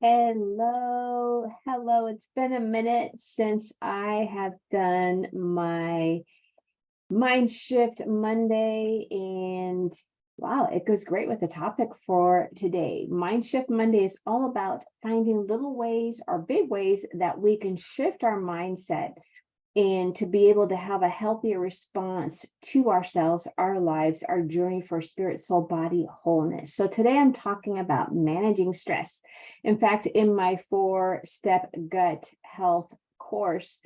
Hello. It's been a minute since I have done my Mindshift Monday, and wow, it goes great with the topic for today. Mindshift Monday is all about finding little ways or big ways that we can shift our mindset and to be able to have a healthier response to ourselves, our lives, our journey for spirit, soul, body wholeness. So today I'm talking about managing stress. In fact, in my 4-step gut health course,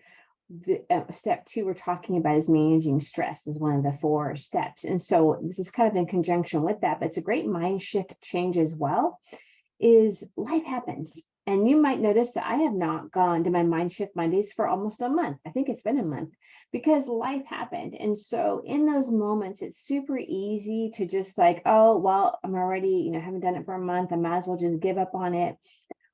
step 2 we're talking about is managing stress is one of the 4 steps. And so this is kind of in conjunction with that, but it's a great mind shift change as well. Is life happens. And you might notice that I have not gone to my Mindshift Mondays for almost a month. I think it's been a month because life happened. And so in those moments, it's super easy to just like, oh, well, I'm already, haven't done it for a month. I might as well just give up on it.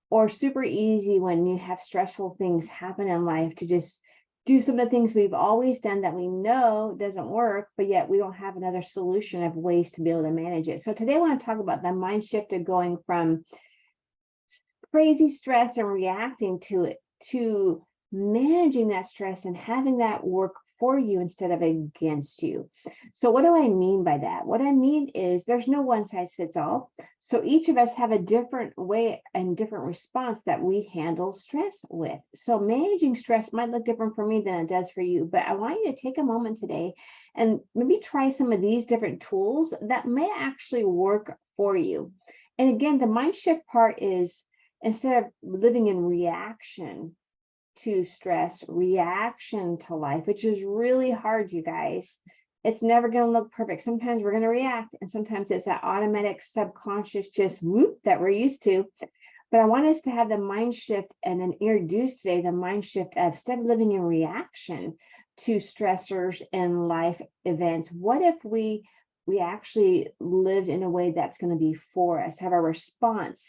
Or super easy when you have stressful things happen in life to just do some of the things we've always done that we know doesn't work, but yet we don't have another solution of ways to be able to manage it. So today I want to talk about the mind shift of going from crazy stress and reacting to it to managing that stress and having that work for you instead of against you. So what do I mean by that? What I mean is there's no one size fits all. So each of us have a different way and different response that we handle stress with. So managing stress might look different for me than it does for you, but I want you to take a moment today and maybe try some of these different tools that may actually work for you. And again, the mind shift part is instead of living in reaction to stress, reaction to life, which is really hard, you guys. It's never going to look perfect. Sometimes we're going to react, and sometimes it's that automatic subconscious just whoop that we're used to. But I want us to have the mind shift and then introduce today the mind shift of instead of living in reaction to stressors and life events, what if we actually lived in a way that's going to be for us, have a response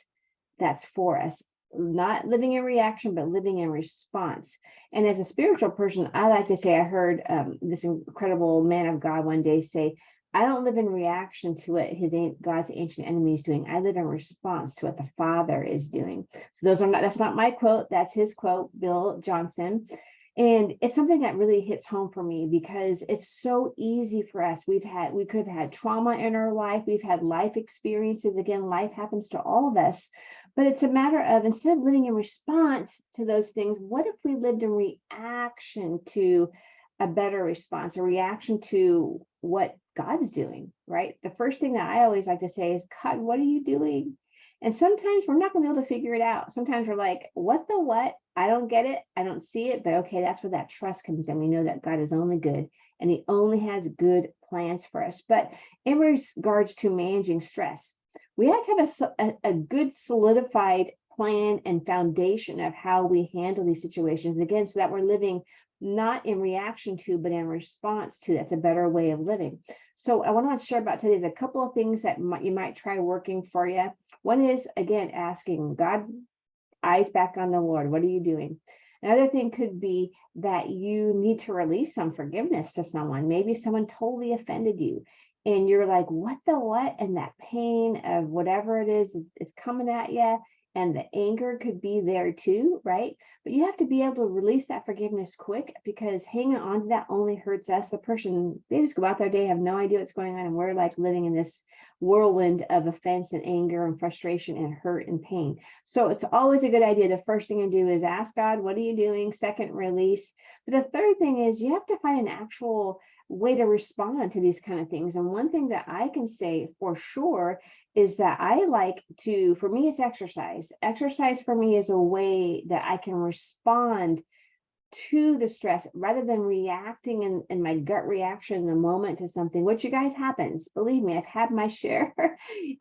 that's for us, not living in reaction, but living in response. And as a spiritual person, I like to say, I heard this incredible man of God one day say, I don't live in reaction to what God's ancient enemy is doing. I live in response to what the Father is doing. So that's not my quote. That's his quote, Bill Johnson. And it's something that really hits home for me because it's so easy for us. We could have had trauma in our life. We've had life experiences. Again, life happens to all of us. But it's a matter of instead of living in response to those things, what if we lived in reaction to a better response, a reaction to what God's doing, right? The first thing that I always like to say is, God, what are you doing? And sometimes we're not going to be able to figure it out. Sometimes we're like, what the what? I don't get it. I don't see it. But okay, that's where that trust comes in. We know that God is only good and he only has good plans for us. But in regards to managing stress, we have to have a good solidified plan and foundation of how we handle these situations, again, so that we're living not in reaction to, but in response to. That's a better way of living. So I want to share about today is a couple of things that you might try working for you. One is, again, asking God, eyes back on the Lord. What are you doing? Another thing could be that you need to release some forgiveness to someone. Maybe someone totally offended you and you're like, what the what? And that pain of whatever it is coming at you. And the anger could be there too, right? But you have to be able to release that forgiveness quick because hanging on to that only hurts us. The person, they just go out their day, have no idea what's going on. And we're like living in this whirlwind of offense and anger and frustration and hurt and pain. So it's always a good idea. The first thing to do is ask God, what are you doing? Second, release. But the third thing is you have to find an actual way to respond to these kind of things. And one thing that I can say for sure is that I like to, for me, it's exercise. Exercise for me is a way that I can respond to the stress rather than reacting in my gut reaction in the moment to something, which you guys happens. Believe me, I've had my share.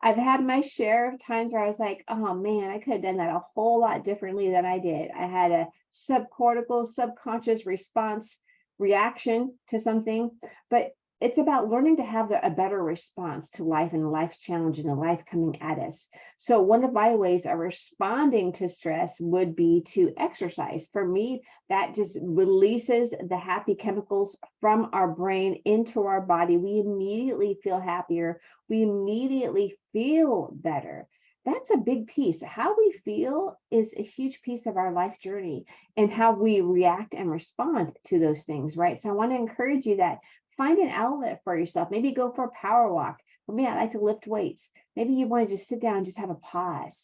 I've had my share of times where I was like, oh man, I could have done that a whole lot differently than I did. I had a subconscious response reaction to something, but it's about learning to have a better response to life and life's challenges and life coming at us. So one of my ways of responding to stress would be to exercise. For me, that just releases the happy chemicals from our brain into our body. We immediately feel happier. We immediately feel better. that's a big piece. How we feel is a huge piece of our life journey and how we react and respond to those things, right? So I want to encourage you that find an outlet for yourself. Maybe go for a power walk. For me, I like to lift weights. Maybe you want to just sit down and just have a pause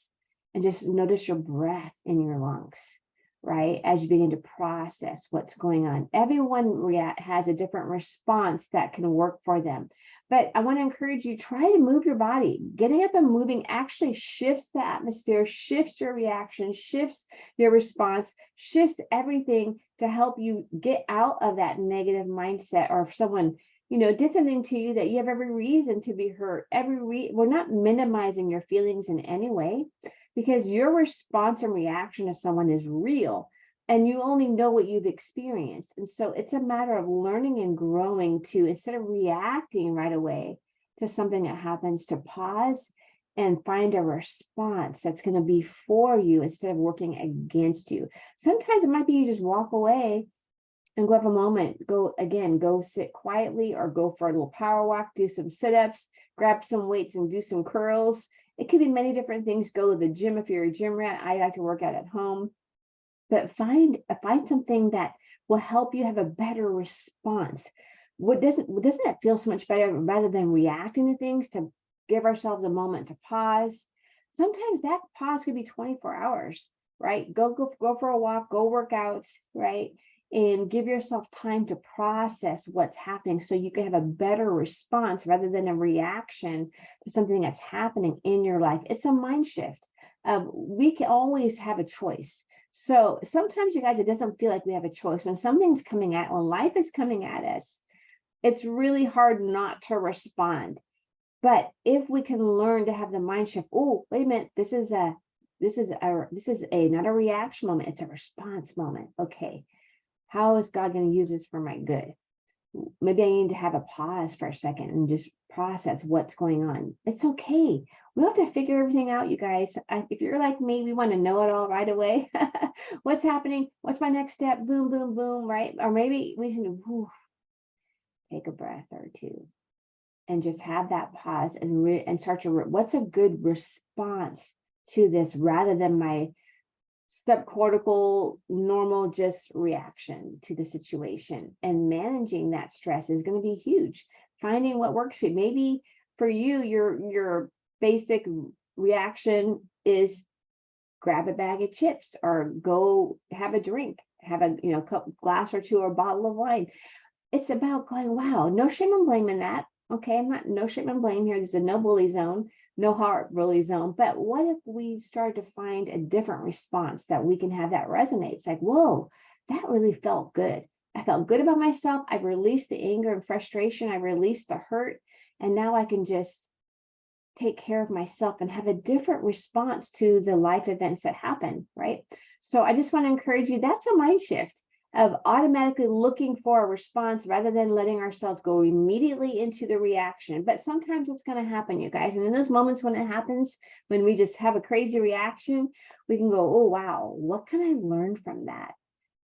and just notice your breath in your lungs, right? As you begin to process what's going on. Everyone has a different response that can work for them. But I want to encourage you, try to move your body. Getting up and moving actually shifts the atmosphere, shifts your reaction, shifts your response, shifts everything to help you get out of that negative mindset. Or if someone, did something to you that you have every reason to be hurt, we're not minimizing your feelings in any way, because your response and reaction to someone is real. And you only know what you've experienced. And so it's a matter of learning and growing to, instead of reacting right away to something that happens, to pause and find a response that's going to be for you instead of working against you. Sometimes it might be you just walk away and go have a moment, go sit quietly, or go for a little power walk, do some sit-ups, grab some weights and do some curls. It could be many different things. Go to the gym if you're a gym rat. I like to work out at home. But find something that will help you have a better response. Doesn't it feel so much better rather than reacting to things, to give ourselves a moment to pause? Sometimes that pause could be 24 hours, right? Go for a walk, go work out, right? And give yourself time to process what's happening so you can have a better response rather than a reaction to something that's happening in your life. It's a mind shift. We can always have a choice. So sometimes, you guys, it doesn't feel like we have a choice. When life is coming at us, it's really hard not to respond. But if we can learn to have the mind shift, oh, wait a minute, this is not a reaction moment, it's a response moment. Okay, how is God going to use this for my good? Maybe I need to have a pause for a second and just process what's going on. It's okay. We don't have to figure everything out, you guys. If you're like me, we want to know it all right away. What's happening? What's my next step? Boom, boom, boom, right? Or maybe we need to take a breath or two and just have that pause and start to, what's a good response to this, rather than my subcortical normal just reaction to the situation. And managing that stress is going to be huge. Finding what works for you. Maybe for you, your basic reaction is grab a bag of chips or go have a drink, have a glass or two or a bottle of wine. It's about going, wow, no shame and blame in that. Okay, no shame and blame here. There's a no bully zone, no heart bully zone. But what if we start to find a different response that we can have that resonates? Like, whoa, that really felt good. I felt good about myself. I released the anger and frustration. I released the hurt. And now I can just take care of myself and have a different response to the life events that happen, right? So I just want to encourage you, that's a mind shift of automatically looking for a response rather than letting ourselves go immediately into the reaction. But sometimes it's going to happen, you guys. And in those moments when it happens, when we just have a crazy reaction, we can go, oh, wow, what can I learn from that?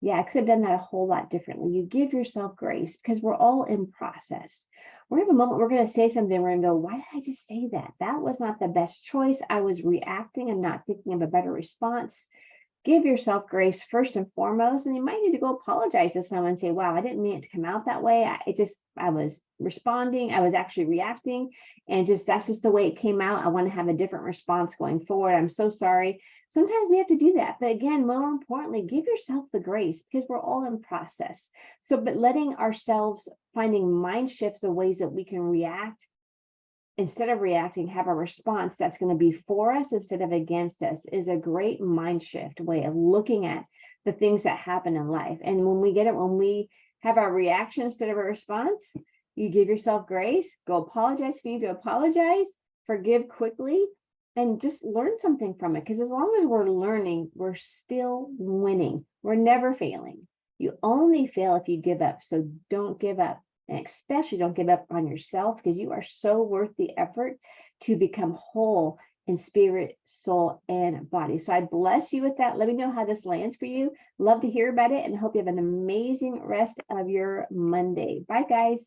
Yeah, I could have done that a whole lot differently. You give yourself grace, because we're all in process. We're going to have a moment, we're going to say something, we're going to go, why did I just say that? That was not the best choice. I was reacting and not thinking of a better response. Give yourself grace first and foremost, and you might need to go apologize to someone and say, wow, I didn't mean it to come out that way. I was responding, I was actually reacting, and that's just the way it came out. I want to have a different response going forward. I'm so sorry. Sometimes we have to do that. But again, more importantly, give yourself the grace, because we're all in process. But letting ourselves, finding mind shifts of ways that we can react, instead of reacting, have a response that's going to be for us instead of against us, is a great mind shift way of looking at the things that happen in life. And when we have our reaction instead of a response, you give yourself grace, go apologize if you need to apologize, forgive quickly, and just learn something from it. Because as long as we're learning, we're still winning. We're never failing. You only fail if you give up. So don't give up. And especially don't give up on yourself, because you are so worth the effort to become whole in spirit, soul, and body. So I bless you with that. Let me know how this lands for you. Love to hear about it, and hope you have an amazing rest of your Monday. Bye, guys.